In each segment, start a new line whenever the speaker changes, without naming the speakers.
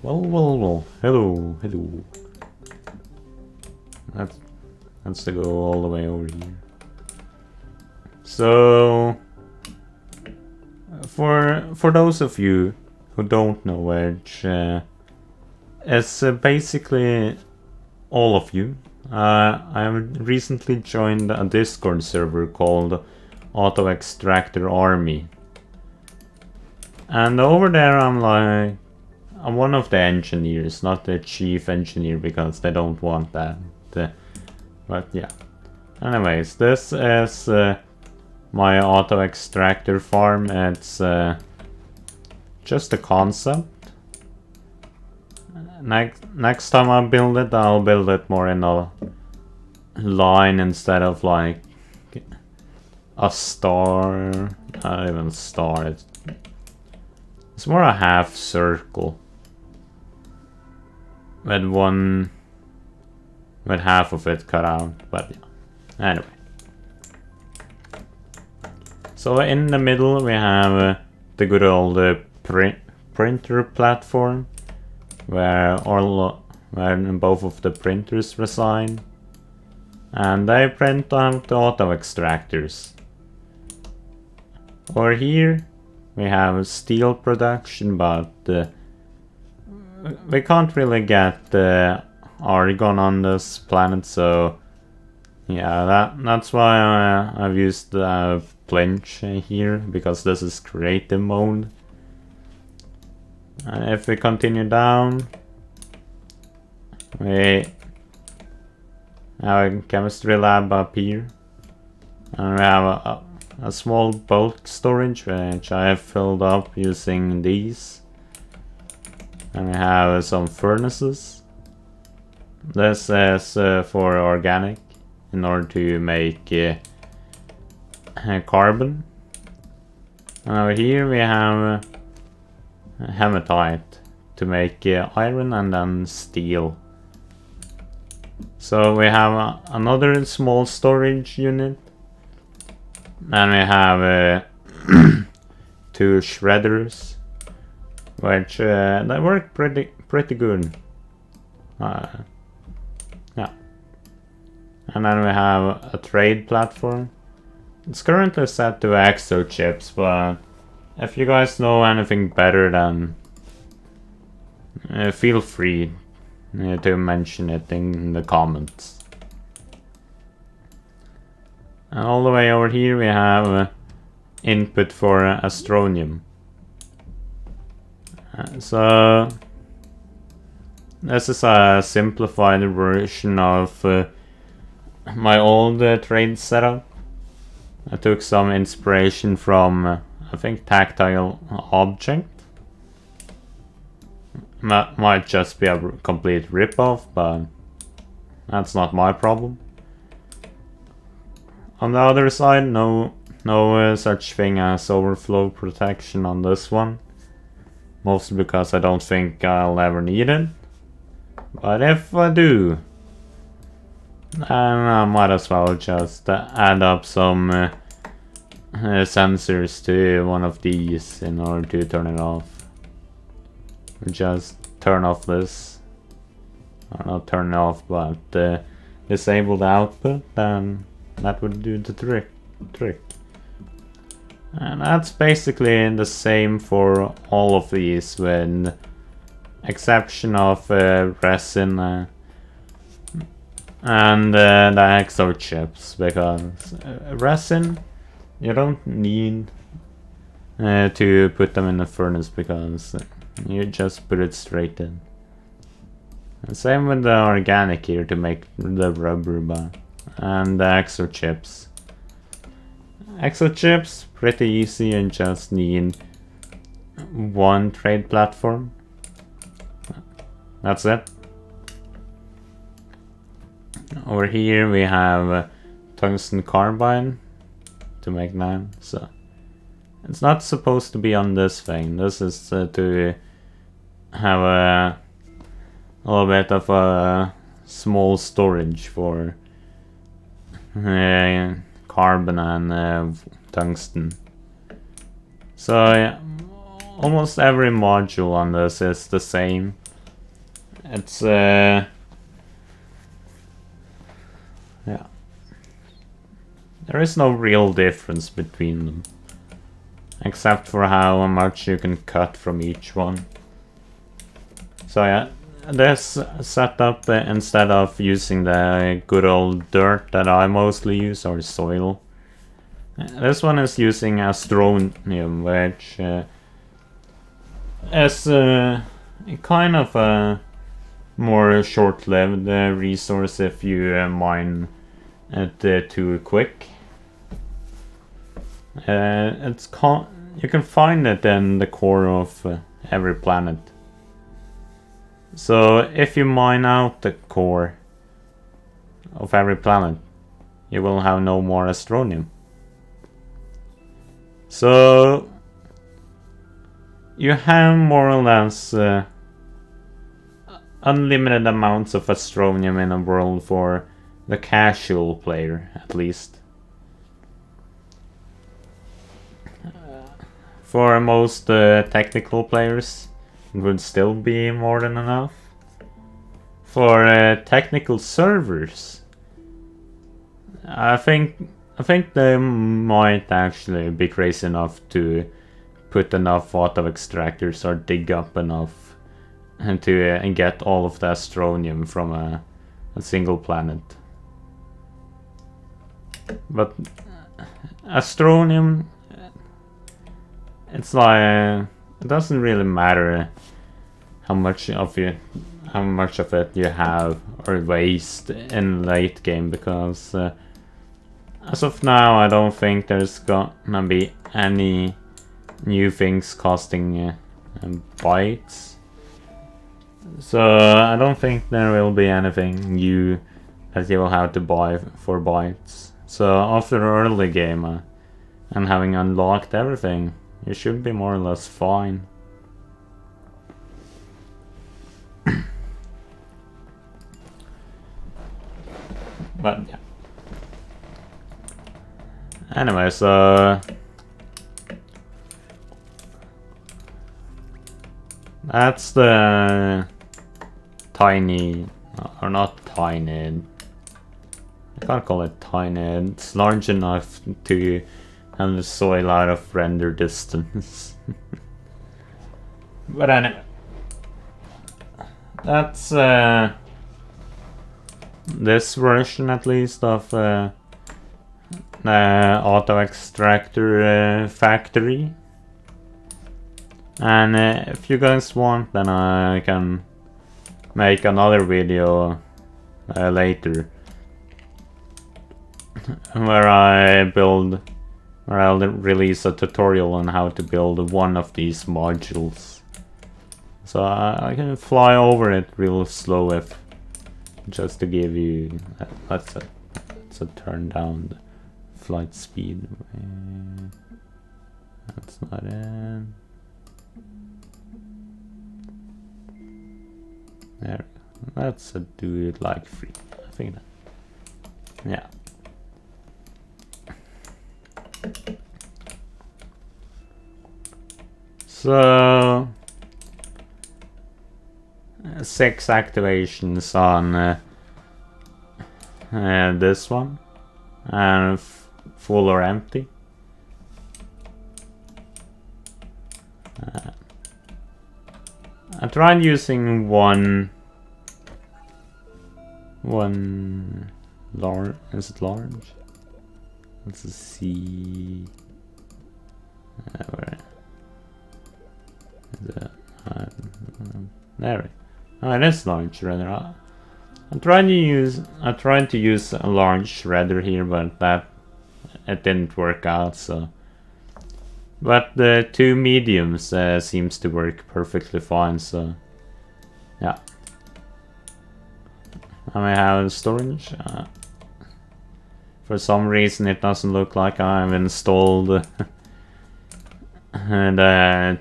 Well. Hello. Let's go all the way over here. So, for those of you who don't know, which is basically all of you, I have recently joined a Discord server called Extractor Army, and over there I'm one of the engineers, not the chief engineer, because they don't want that. But yeah. Anyways, this is my auto extractor farm. It's just a concept. Next time I build it, I'll build it more in a line instead of like a star. Not even a star. It's more a half circle with half of it cut out. But yeah. Anyway. So in the middle we have the good old printer platform, where both of the printers reside, and they print out the auto extractors. Over here we have steel production, but we can't really get argon on this planet, so yeah, that's why I've used the flinch here, because this is creative mode. And if we continue down, we have a chemistry lab up here, and we have a small bulk storage which I have filled up using these, and we have some furnaces. This is for organic, in order to make carbon. And over here we have hematite to make iron and then steel. So we have another small storage unit, and we have 2 shredders, which they work pretty good. Yeah. And then we have a trade platform. It's currently set to exo chips, but if you guys know anything better, then feel free to mention it in the comments. And all the way over here we have input for astronium. So this is a simplified version of my old trade setup. I took some inspiration from, I think, tactile object. Might just be a complete ripoff, but that's not my problem. On the other side, no such thing as overflow protection on this one. Mostly because I don't think I'll ever need it. But if I do, then I might as well just add up some sensors to one of these in order to turn it off. Just turn off this. Or not turn it off, but disable the output, then that would do the trick. And that's basically the same for all of these, with exception of resin and the exo chips, because resin you don't need to put them in the furnace, because you just put it straight in. And same with the organic here to make the rubber band, and the exo chips. Exo chips, pretty easy, and just need one trade platform. That's it. Over here we have tungsten carbide to make 9. So it's not supposed to be on this thing. This is to have a little bit of a small storage for carbon and tungsten. So yeah, almost every module on this is the same. It's yeah. There is no real difference between them, except for how much you can cut from each one. So yeah, this setup, instead of using the good old dirt that I mostly use, or soil, this one is using astronium, which is kind of a more short-lived resource if you mine it too quick. You can find it in the core of every planet. So if you mine out the core of every planet, you will have no more astronium. So you have more or less unlimited amounts of astronium in a world for the casual player, at least. For most technical players, it would still be more than enough. For technical servers, I think they might actually be crazy enough to put enough auto extractors or dig up enough to get all of the astronium from a single planet. But astronium, it's like it doesn't really matter how much of it you have or waste in late game, because as of now I don't think there's gonna be any new things costing bytes. So I don't think there will be anything new that you will have to buy for bytes. So after the early game and having unlocked everything, you should be more or less fine. But yeah. Anyway, so that's the tiny, or not tiny, I can't call it tiny, it's large enough to have the soil out of render distance. But anyway, that's this version at least of the auto extractor factory. And if you guys want, then I can make another video later where I'll release a tutorial on how to build one of these modules. So I can fly over it real slow, if just to give you. Let's turn down the flight speed. That's not it. There. Let's do it like free. I think that. Yeah. So 6 activations on this one, and full or empty. I tried using one large. Is it large? Let's see. Where is it? There. Oh, it is large shredder. I tried to use a large shredder here, but it didn't work out. So, but the 2 mediums seems to work perfectly fine. So, yeah. I may have storage. For some reason, it doesn't look like I've installed the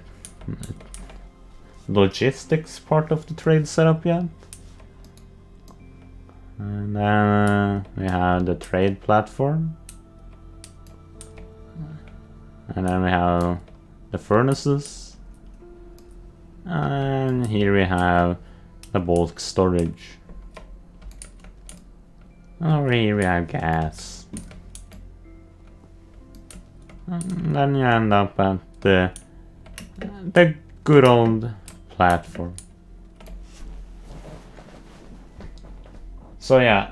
logistics part of the trade setup yet. And then we have the trade platform. And then we have the furnaces. And here we have the bulk storage. Over here we have gas. And then you end up at the good old platform. So yeah,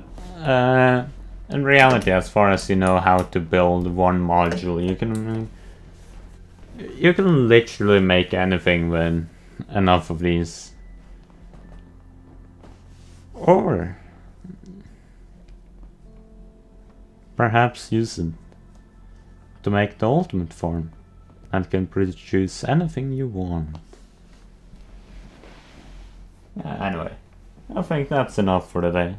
in reality, as far as you know how to build one module, you can literally make anything with enough of these. Or perhaps use it to make the ultimate form and can produce anything you want. Anyway, I think that's enough for today.